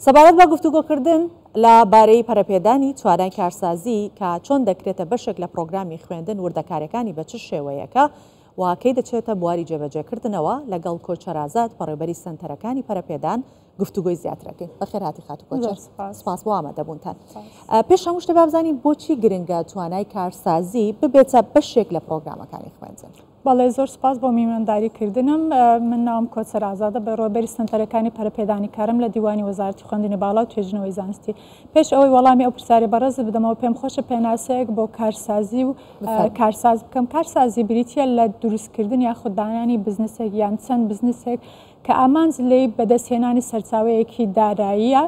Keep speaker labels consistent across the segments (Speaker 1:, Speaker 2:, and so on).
Speaker 1: سەبارەت بە گفتوگۆکردن لەبارەی پەرەپێدانی توانای کارسازی کە چۆن دەکرێتە بەشێک لە پرۆگرامی خوێندن وردەکارەکانی بە چ شێوەیەکە واکەی دەچێتە بواری جێبەجێکردنەوە لەگەڵ کۆچەر ئازاد بەڕێوەبەری سەنتەرەکانی پەرەپێدان گفتوگۆی زیاترەکەین. بەخێرهاتی خات و کۆچەر، سپاس بۆ ئامادەبوونتان. پێش هەموو شتە با بزانین بۆچی گرنگە توانای کارسازی ببێتە بەشێک لە پرۆگرامەکانی خوێندن.
Speaker 2: بەڵێ زۆر سپاس بۆ میوانداریکردنم. من ناوم کۆچەر ئازادە، بەڕێوەبەری سەنتەرەکانی پەرەپێدانی کارم لە دیوانی وەزارەتی خوێندنی باڵا و توێژینەوەی زانستی. پێش ئەوەی وەڵامی ئەو پرسیارە بەڕێز بدەمەوە، پێم خۆشە پێناسەیەک بۆ کارسازی و کارساز بکەم. کارسازی بریتە لە دروستکردن یاخود دانانی بزنسێک یان چەند بزنسێک کە ئامانج لێی بەدەستهێنانی سەرچاوەیەکی داراییە،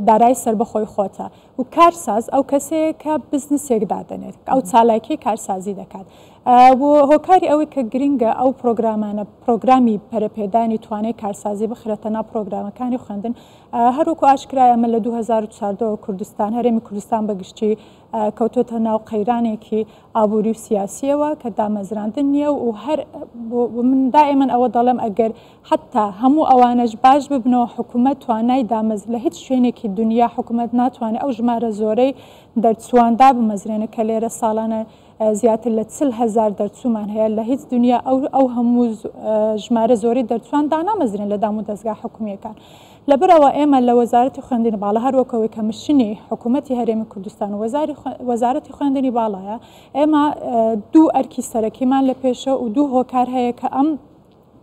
Speaker 2: دارایی سربەخۆی خۆتە و کارساز ئەو کەسەیە کە بزنسێک دادەنێت، ئەو چالاکی کارسازی دەکات. بۆ هۆکاری ئەوەی کە گرنگە ئەو پرۆگرامانە پرۆگرامی پەرەپێدانی توانای کارسازی بخرێتە ناو پرۆگرامەکانی خوێندن. هەروەکو ئاشکرایە ئەمە لە 2014 کوردستان، هەرێمی کوردستان بەگشتی کەوتۆتە ناو قەیرانێکی ئابووری و سیاسیەوە کە دامەزراندن نییە و هەر من دائما ئەوە دەڵێم ئەگەر حتا هەموو ئەوانەش باش ببنەوە حکوومەت توانای دامەز لە هیچ شوێنێکی دنیا حکوومەت ناتوانێت ئەو ژمارە زۆرەی دەرچواندا بمەزرێنە کە لێرە ساڵانە زیاتر لە 40,000 دەرچوومان هەیە لە هیچ دنیا ئەو هەموو ژمارە زۆری دەرچوان دانامەزرێن لە دام و دەستگا حکوومیەکان. لەبەرەوە ئێمە لە وەزارەتی خوێندنی باڵا هەروەکەوەی کە مشنی حکوومەتی هەرێمی کوردستان و وەزارەتی خوێندنی باڵایە، ئێمە دوو ئەرکی سەرەکیمان لە پێشە و دوو هۆکار هەیە کە ئەم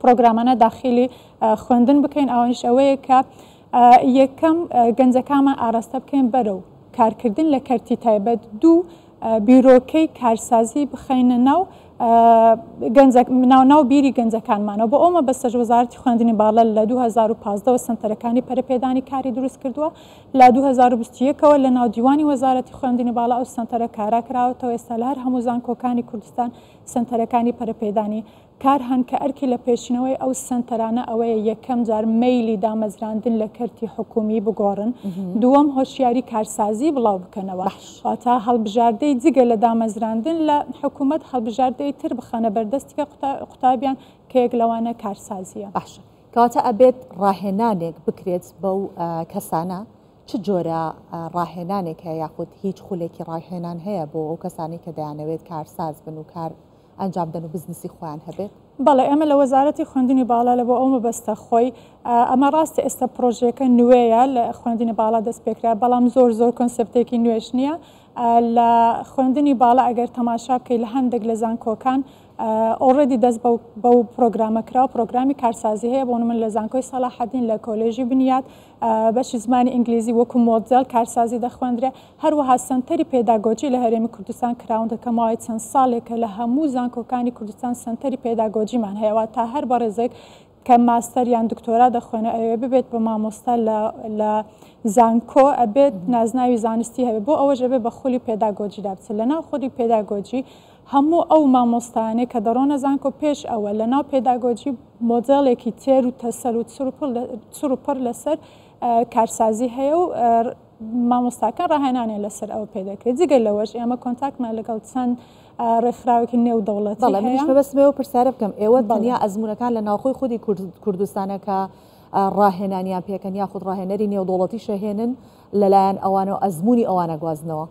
Speaker 2: پرۆگرامانە داخلی خوێندن بکەین. ئەوانش ئەوەیە کە یەکەم گەنجەکانمان ئاراستە بکەین بەرەو کارکردن لە کەرتی تایبەت، دوو بیرۆکەی کارسازی بخەینە ناو بیری گەنجەکانمانەوە. بۆ ئەومە بەسەر وەزارەتی خوێندنی باڵا لە 2015 سەنتەرەکانی پەرەپێدانی کاری دروست کردووە. لە 2021ەوە لە ناو دیوانی وەزارەتی خوێندنی باڵا ئەو سەنتەرە کارا کراوەتەوە. ئێستا لە هەر هەموو زانکۆکانی کوردستان سەنتەرەکانی پەرەپێدانی کار هەن کە ئەرکی لە پێشینەوەی ئەو سەنتەرانە ئەوەیە یەکەم جار مەیلی دامەزراندن لە کەرتی حکومی بگۆڕن، دووەم هۆشیاری کارسازی بڵاو بکەنەوە، واتە هەڵبژاردەی جگە لە دامەزراندن لە حکوومەت هەڵبژاردەی تر بخەنە بەردەستی قوتابیان کە یەک لەوانە کارسازیە.
Speaker 1: باشە، کەواتە ئەبێت ڕاهێنانێک بکرێت بەو کەسانە. چ جۆرە ڕاهێنانێک هەیە یاخود هیچ خولێکی ڕاهێنان هەیە بۆ ئەو کەسانی کە دەیانەوێت کارساز بن و کار ئەنجام دەن و بزنسی خۆیان هەبێت؟
Speaker 2: بەڵێ، ئێمە لە وەزارەتی خوێندنی باڵا لە بۆ ئەو مەبەستە خۆی ئەمە ڕاستە ئێستا پرۆژەکە نوێیە لە خوێندنی باڵا دەست پێکرا، بەڵام زۆر کۆنسپتێکی نوێش نییە. لە خوێندنی باڵا ئەگەر تەماشا بکەی لە هەندێک لە زانکۆکان ئۆڕێدی دەست بەو پرۆگرامەکراوە، پرۆگرامی کارسازی هەیە. بۆ من لە زانکۆی سەلاحەدین لە کۆلێژی بنیاد بەشی زمانی ئینگلیزی وەکو مۆدزەل کارسازی دەخوێندرێ. هەروەها سەنتەری پێداگۆجی لە هەرێمی کوردستان کراوندەکە ماوەی چەند ساڵێکە لە هەموو زانکۆکانی کوردستان سەنتەری پێداگۆجیمان هەیەوە تا هەر بەڕێزێک کە ماستەر یان دکتۆرا دەخوێنە ئەوێ ببێت بە مامۆستا لە زانکۆ، ئەبێت نازناوی زانستی هەبێت، بۆ ئەوەش ئەبێت بە خولی پێداگۆجیدا بچێت. لە ناو خولی پێداگۆجی هەموو ئەو مامۆستانێک کە دەڕۆنە زانکۆ پێش ئەوە لە ناو پێداگۆجی مۆدێڵێکی تێر و تەسەل و چر و پڕ لەسەر کارسازی هەیە و مامۆستاکان ڕاهێنانێ لەسەر ئەوە پێدەکرێت. جگە لەوەش ئێمە کۆنتاکتمان لەگەڵ چەند ڕێکخراوێکی نێودەوڵەتی
Speaker 1: هەیە. بەسمەوە پرسیارە بکەم، ئێوە دڵنیا ئەزمونەکان لە ناوخۆی خودی کوردستانەکە ڕاهێنانیان پێکەن یاخود ڕاهێنەری نێودەوڵەتی شەهێنن لەلایەن ئەوانە ئەزمموی ئەوانە گوازنەوە؟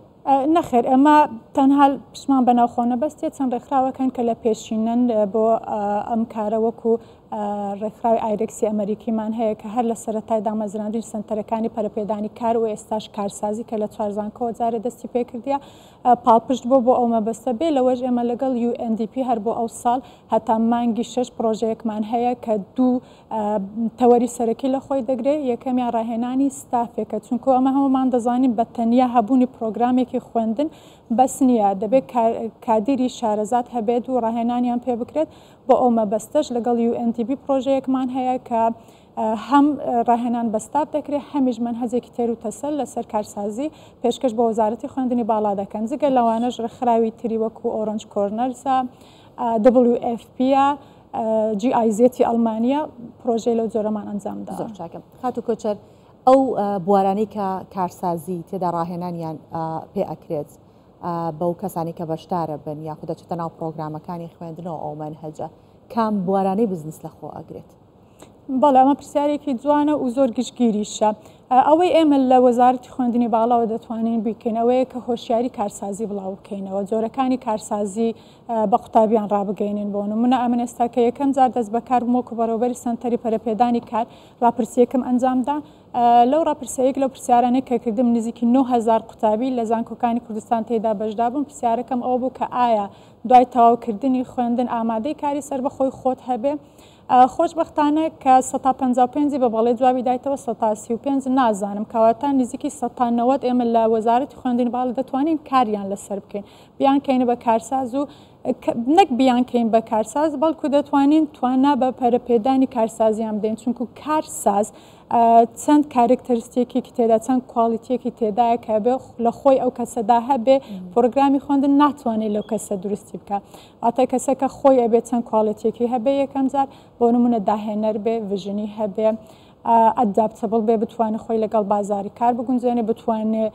Speaker 2: نەخێر، ئەمە تەنها پشمان بەناوخۆنە بەستێت چەند ڕێکخراوەکەن کە لە پێشینەن بۆ ئەم کارە وەکو ڕێکخراوی ئایرێکسی ئەمریکیمان هەیە کە هەر لە سەرەتای دامەزراندنی سەنتەرەکانی پەرەپێدانی کار و ئێستاش کارسازی کە لە چوارزانکەوە جارێ دەستی پێکردیە پاڵپشت بۆ ئەو مەبەستە بێ. لەوەش ئێمە لەگەڵ UNDP هەر بۆ ئەو ساڵ هەتا مانگی 6 پرۆژەیەکمان هەیە کە دوو تەوەری سەرەکی لە خۆی دەگرێت. یەکەمیان ڕاهێنانی ستافێکە، چونکە ئەمە هەمومان دەزانین بە تەنیا هەبوونی پرۆگرامێکی خوێندن بەس نییە، دەبێت کادیری شارەزات هەبێت و ڕاهێنانیان پێ بکرێت. بۆ ئەو مەبەستەش لەگەڵ UNDP پرۆژەیەکمان هەیە کە هەم ڕاهێنان بەستاف دەکرێت، هەمیش منهەجێکی تێر و تەسەل لەسەر کارسازی پێشکەش بە وەزارەتی خوێندنی باڵا دەکەن. جگە لەوانەش ڕێکخراوی تری وەکو ئۆرنج کۆرنەرسە، WFP GIZ ئەڵمانیا پرۆژەی لەو جۆرەمان ئەنجامدا.
Speaker 1: زۆر چاکەم. خات و کۆچەر، ئەو بوارانەی کە کارسازی تێدا ڕاهێنانیان پێ ئەکرێت بەو کەسانی کە بەشدارە بن یاخود دەچێتە ناو پرۆگرامەکانی خوێندنەوە ئەو منهەجە، کام بوارانەی بزنس لەخۆ ئەگرێت؟
Speaker 2: بەڵێ ئەمە پرسیارێکی جوانە و زۆر گشتگیریشە. ئەوەی ئێمە لە وەزارەتی خوێندنی باڵاوە دەتوانین بیکەین ئەوەیە کە هۆشیاری کارسازی بڵاو بکەینەوە، جۆرەکانی کارسازی بە قوتابیان ڕابگەینن بۆ نمونە ئەمن ئێستا کە یەکەم جار دەست بەکار بوومەوە بەڕێوەبەری سەنتەری پەرەپێدانی کار ڕاپرسیەکەم ئەنجامدا. لەو ڕاپرسەیەک لەو پرسیارانەی کە کردم نزیکی 9000 قوتابی لە زانکۆکانی کوردستان تێدا بەشدا بوون. پرسیارەکەم ئەو بوو کە ئایا دوای تەواوکردنی خوێندن ئامادەی کاری سەر بەخۆی خۆت هەبێ. خۆشبەختانە کە 155 بە بەڵێ جوابی دایتەوە 135 نازانم کەواتە نزیکی 190 ئێمە لە وەزارەتی خوێندنی باڵا دەتوانین کاریان لەسەر بکەین بیانکەینە بە کارساز و نەک بیانکەین بە کارساز بەڵکو دەتوانین توانە بە پەرەپێدانی کارسازیان بدەین چونکو کارساز چەند کارکتەریستێکی تێدا چەند کواڵیتیەکی تێدایە کە بێ لە خۆی ئەو کەسەدا هەبێ پرۆگرامی خوێندن ناتوانێت لەو کەسە دروستی بکە ئاتە کەسەکە خۆی ئەبێت چەند کواڵیتیەکی هەبێ یەکەم جار بۆ نمونە داهێنەر بێ ڤژنی هەبێ ئەدابتەبڵ بێ بتوانێت خۆی لەگەڵ بازاری کار بگونجێنێ بتوانێت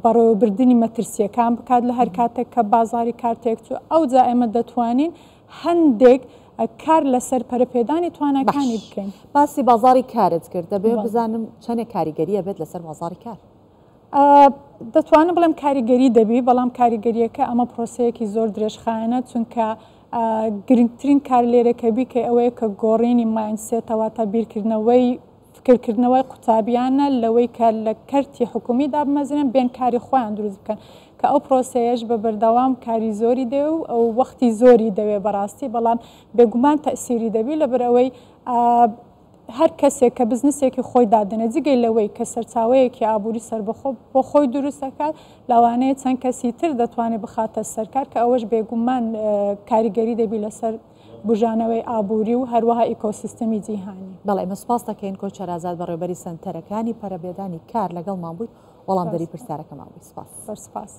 Speaker 2: بەڕێوەبردننی مەترسیەکان بکات لە هەر کاتێک کە بازاری کار تێکچوو ئەو جا ئێمە دەتوانین هەندێک کار لەسەر پەرەپێدانی توانەکانی بکەین.
Speaker 1: باسی بازاری کارت کرد دەبێت بزانم چەندێک کاریگەریە بێت لەسەر بازاری کار.
Speaker 2: دەتوانم بڵێم کاریگەری دەبی بەڵام کاریگەریەکە ئەمە پرۆسەیەکی زۆر درێژخایەنە چونکە گرنگترین کار لێرەکەبی کە ئەوەیە کە گۆڕینی ماینسێتەوە تا بیرکردنەوەی فکرکردنەوەی قوتابیانە لەوەی کە لە کەرتی حکومیدا بمەزنن بێن کاری خۆیان دروست بکەن کە ئەو پرۆسەیەش بە بەردەوام کاری زۆری دێ و ئەو وەختی زۆری دەوێ بەڕاستی بەڵام بێگومان تەسیری دەبی لەبەرەوەی هەر کەسێک کە بزنسێکی خۆی دادنە جگەی لەوەی کە سەرچاوەیەکی ئابووری سربەخۆ بۆ خۆی دروستەکات لەوانەیە چەند کەسی تر دەتوانێت بخاتە سەرکار کە ئەوەش بێگومان کاریگەری دەبی لەسەر بژانەوەی ئابووری و هەروەها ئیکۆسیستەمی جیهانی.
Speaker 1: بەڵێ ئێمە سوپاس دەکەین کۆچ شەرازاد بەڕێوەبەری سەنتەرەکانی پەرەپێدانی کار لەگەڵمان بوویت وەڵامدەری پرسیارەکەمان بوویت. سپاس.
Speaker 2: سپاس.